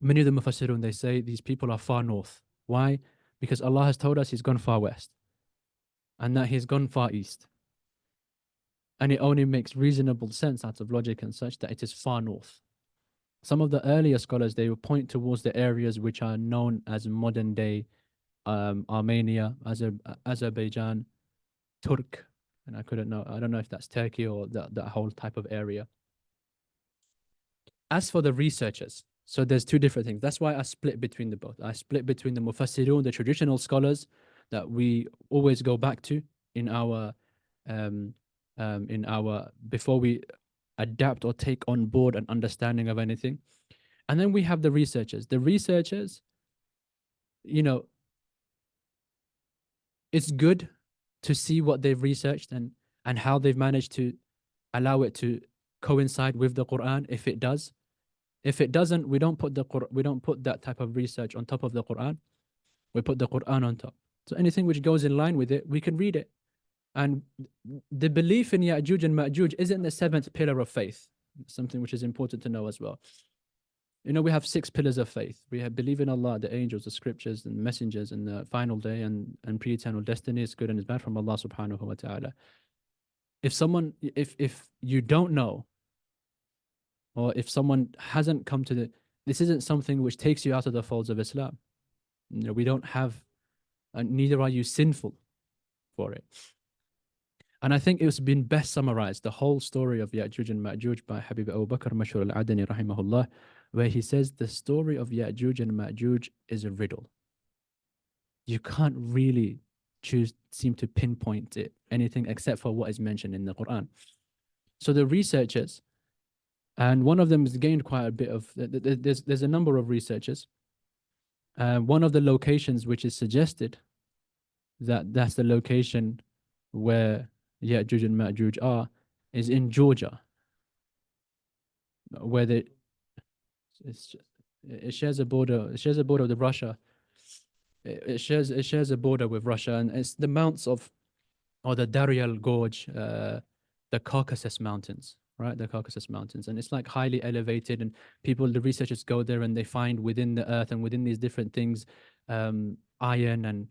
Many of the Mufassirun, they say these people are far north. Why? Because Allah has told us He's gone far west and that He's gone far east. And it only makes reasonable sense out of logic and such that it is far north. Some of the earlier scholars, they will point towards the areas which are known as modern day Armenia, Azerbaijan, Turk, and I don't know if that's Turkey or that whole type of area. As for the researchers, so there's two different things. That's why I split between the both. I split between the Mufassirun, the traditional scholars that we always go back to in our before we adapt or take on board an understanding of anything. And then we have the researchers. The researchers, you know, it's good to see what they've researched and how they've managed to allow it to coincide with the Quran. If it does, if it doesn't, we don't put that type of research on top of the Quran. We put the Quran on top. So anything which goes in line with it, we can read it. And the belief in Yajuj and Majuj isn't the seventh pillar of faith. Something which is important to know as well. You know, we have 6 pillars of faith. We have believe in Allah, the angels, the scriptures, and messengers, and the final day, and pre-eternal destiny is good and is bad from Allah subhanahu wa ta'ala. If you don't know, or if someone hasn't come to this isn't something which takes you out of the folds of Islam. You know, we don't have, and neither are you sinful for it. And I think it's been best summarized, the whole story of Yajuj and Majuj by Habib Abu Bakr Mashhur al-Adani rahimahullah, where he says the story of Yajuj and Majuj is a riddle. You can't really seem to pinpoint it, anything except for what is mentioned in the Quran. So the researchers, and one of them has gained quite a bit of, there's a number of researchers. One of the locations which is suggested that's the location where Yajuj and Majuj are is in Georgia, where it shares a border. It shares a border with Russia. It shares a border with Russia, and it's the mounts of, or the Darial Gorge, the Caucasus Mountains, right? The Caucasus Mountains, and it's like highly elevated, and the researchers go there and they find within the earth and within these different things, iron and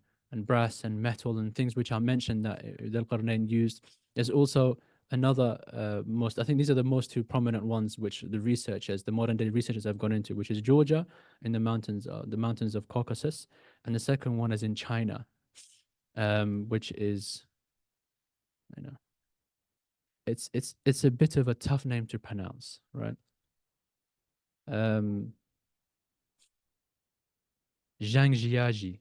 brass and metal and things which are mentioned that Dhul-Qarnayn used. There's also another I think these are the most 2 prominent ones which the modern day researchers have gone into, which is Georgia in the mountains of Caucasus, and the second one is in China, which is, you know, it's a bit of a tough name to pronounce, right? Zhangjiaji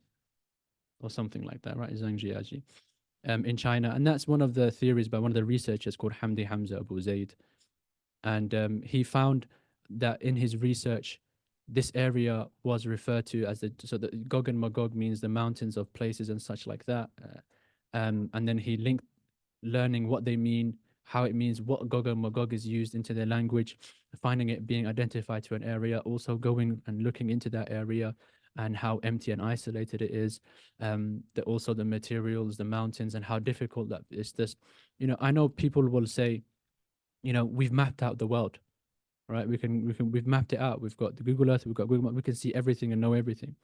or something like that, right? Zhangjiaji. In China, and that's one of the theories by one of the researchers called Hamdi Hamza Abu Zaid, and he found that in his research, this area was referred to as the Gog and Magog means the mountains of places and such like that, and then he linked learning what they mean, how it means, what Gog and Magog is used into their language, finding it being identified to an area, also going and looking into that area and how empty and isolated it is, also the materials, the mountains, and how difficult that is. You know, I know people will say, you know, we've mapped out the world, right? We've mapped it out. We've got the Google Earth, we've got Google Maps, we can see everything and know everything.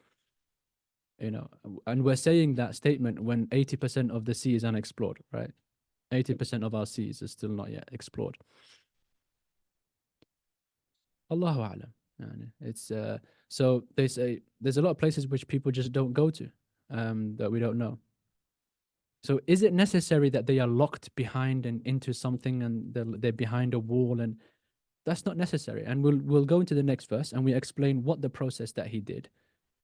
You know, and we're saying that statement when 80% of the sea is unexplored, right? 80% of our seas is still not yet explored. Allahu A'lam. It's so they say there's a lot of places which people just don't go to, that we don't know. So is it necessary that they are locked behind and into something and they're behind a wall? And that's not necessary. And we'll go into the next verse and we explain what the process that he did